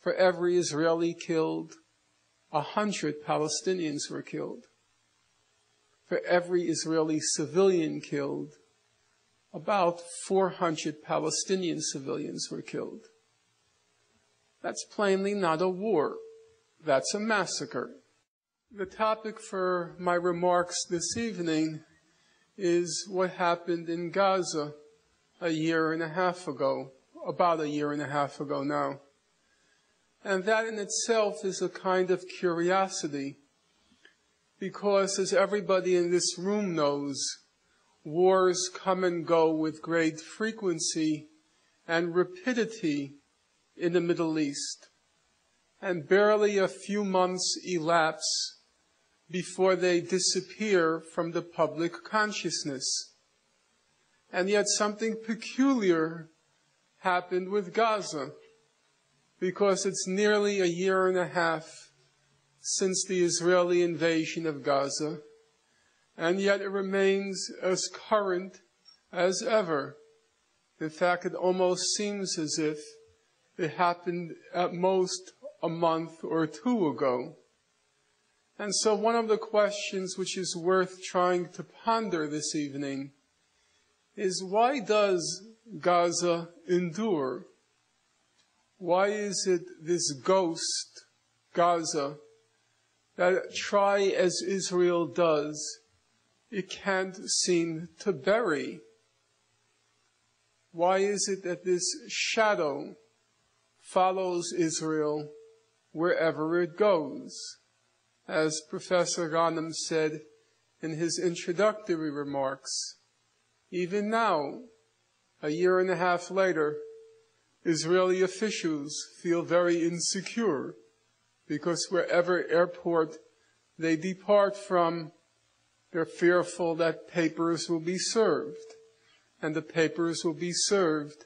for every Israeli killed, 100 Palestinians were killed. For every Israeli civilian killed, about 400 Palestinian civilians were killed. That's plainly not a war. That's a massacre. The topic for my remarks this evening is what happened in Gaza a year and a half ago, about a year and a half ago now. And that in itself is a kind of curiosity, because as everybody in this room knows, wars come and go with great frequency and rapidity in the Middle East, and barely a few months elapse before they disappear from the public consciousness. And yet something peculiar happened with Gaza, because it's nearly a year and a half since the Israeli invasion of Gaza, and yet it remains as current as ever. In fact, it almost seems as if it happened at most a month or two ago. And so one of the questions which is worth trying to ponder this evening is, why does Gaza endure? Why is it this ghost, Gaza, that try as Israel does, it can't seem to bury? Why is it that this shadow follows Israel wherever it goes? As Professor Ghanem said in his introductory remarks, even now, a year and a half later, Israeli officials feel very insecure because wherever airport they depart from, they're fearful that papers will be served, and the papers will be served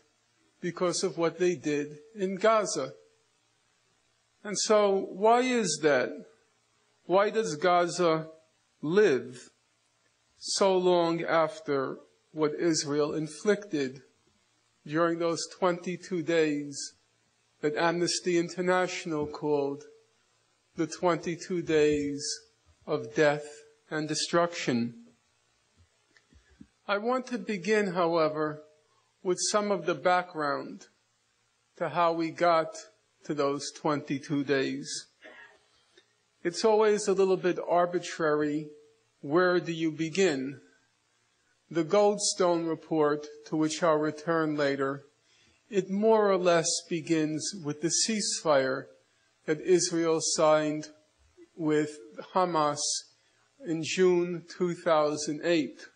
because of what they did in Gaza. And so, why is that? Why does Gaza live so long after what Israel inflicted during those 22 days that Amnesty International called the 22 days of death and destruction? I want to begin, however, with some of the background to how we got to those 22 days. It's always a little bit arbitrary. Where do you begin? The Goldstone report, to which I'll return later, it more or less begins with the ceasefire that Israel signed with Hamas in June 2008.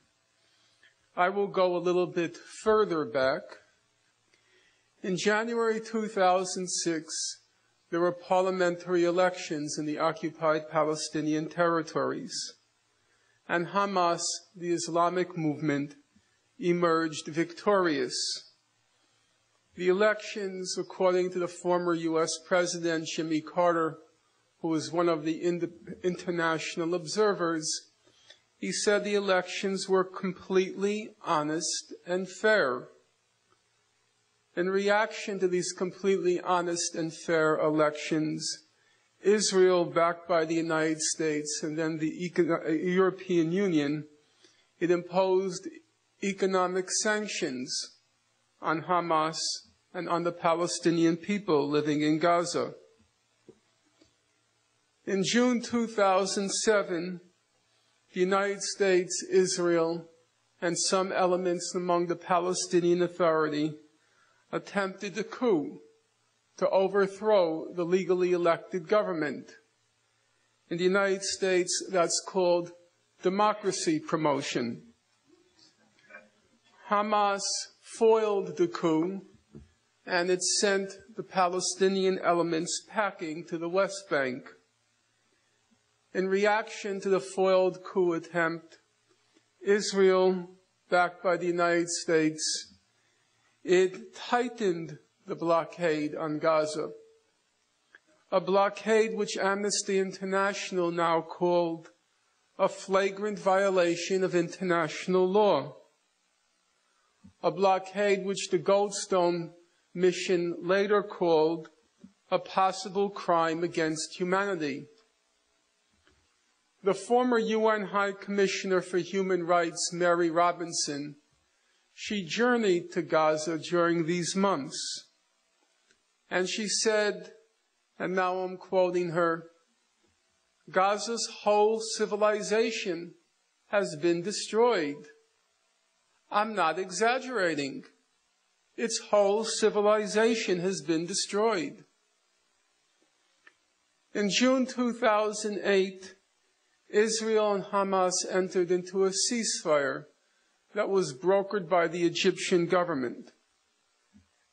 I will go a little bit further back. In January 2006, there were parliamentary elections in the occupied Palestinian territories, and Hamas, the Islamic movement, emerged victorious. The elections, according to the former U.S. President Jimmy Carter, who was one of the international observers, he said the elections were completely honest and fair. In reaction to these completely honest and fair elections, Israel, backed by the United States and then the European Union, it imposed economic sanctions on Hamas and on the Palestinian people living in Gaza. In June 2007, the United States, Israel, and some elements among the Palestinian Authority attempted a coup to overthrow the legally elected government. In the United States, that's called democracy promotion. Hamas foiled the coup, and it sent the Palestinian elements packing to the West Bank. In reaction to the foiled coup attempt, Israel, backed by the United States, it tightened the blockade on Gaza, a blockade which Amnesty International now called a flagrant violation of international law, a blockade which the Goldstone mission later called a possible crime against humanity. The former UN High Commissioner for Human Rights, Mary Robinson, she journeyed to Gaza during these months, and she said, and now I'm quoting her, "Gaza's whole civilization has been destroyed. I'm not exaggerating. Its whole civilization has been destroyed." In June 2008, Israel and Hamas entered into a ceasefire that was brokered by the Egyptian government.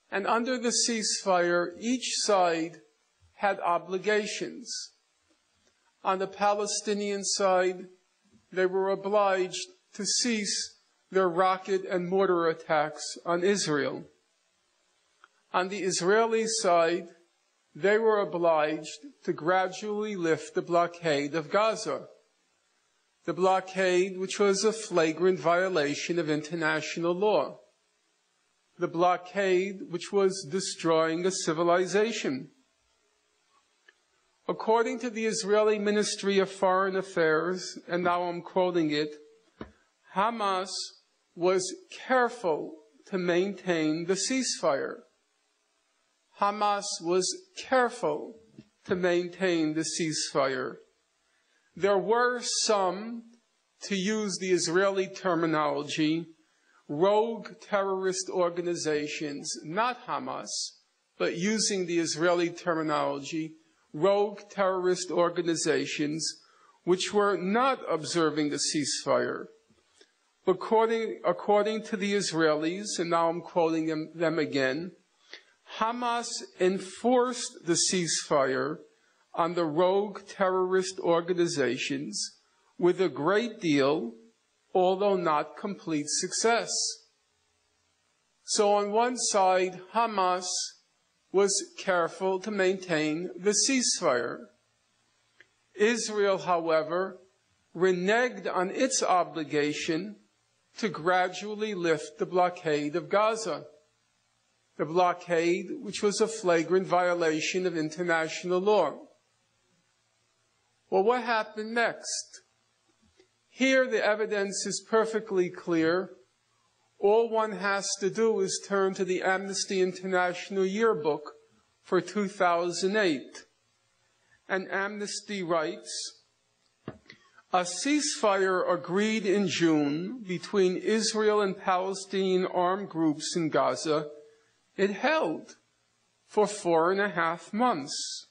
And under the ceasefire, each side had obligations. On the Palestinian side, they were obliged to cease their rocket and mortar attacks on Israel. On the Israeli side, they were obliged to gradually lift the blockade of Gaza, the blockade which was a flagrant violation of international law, the blockade which was destroying a civilization. According to the Israeli Ministry of Foreign Affairs, and now I'm quoting it, Hamas was careful to maintain the ceasefire. Hamas was careful to maintain the ceasefire. There were some, to use the Israeli terminology, rogue terrorist organizations, not Hamas, but using the Israeli terminology, rogue terrorist organizations which were not observing the ceasefire. According to the Israelis, and now I'm quoting them again, Hamas enforced the ceasefire on the rogue terrorist organizations with a great deal, although not complete success. So on one side, Hamas was careful to maintain the ceasefire. Israel, however, reneged on its obligation to gradually lift the blockade of Gaza, the blockade which was a flagrant violation of international law. Well, what happened next? Here the evidence is perfectly clear. All one has to do is turn to the Amnesty International yearbook for 2008. And Amnesty writes, "A ceasefire agreed in June between Israel and Palestinian armed groups in Gaza, it held for 4.5 months.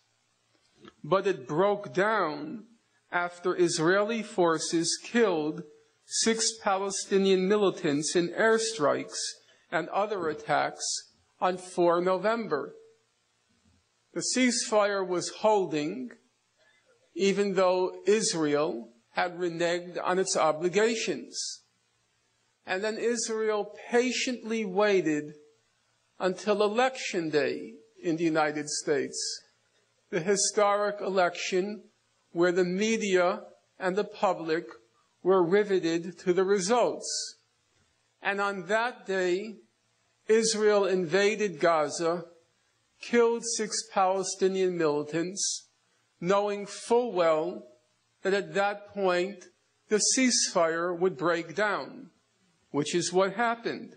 But it broke down after Israeli forces killed 6 Palestinian militants in airstrikes and other attacks on 4 November. The ceasefire was holding, even though Israel had reneged on its obligations. And then Israel patiently waited until Election Day in the United States, the historic election where the media and the public were riveted to the results. And on that day, Israel invaded Gaza, killed 6 Palestinian militants, knowing full well that at that point the ceasefire would break down, which is what happened.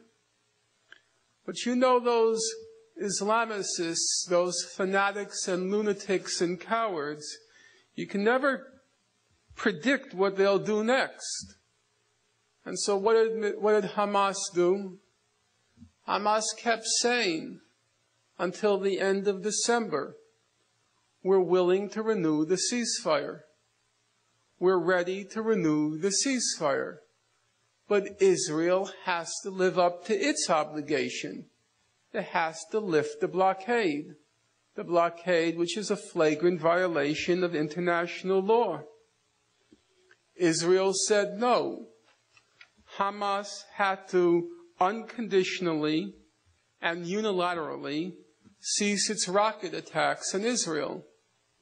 But you know those Islamicists, those fanatics and lunatics and cowards, you can never predict what they'll do next. And so what did Hamas do? Hamas kept saying until the end of December, we're willing to renew the ceasefire. We're ready to renew the ceasefire. But Israel has to live up to its obligation. It has to lift the blockade which is a flagrant violation of international law. Israel said no. Hamas had to unconditionally and unilaterally cease its rocket attacks on Israel.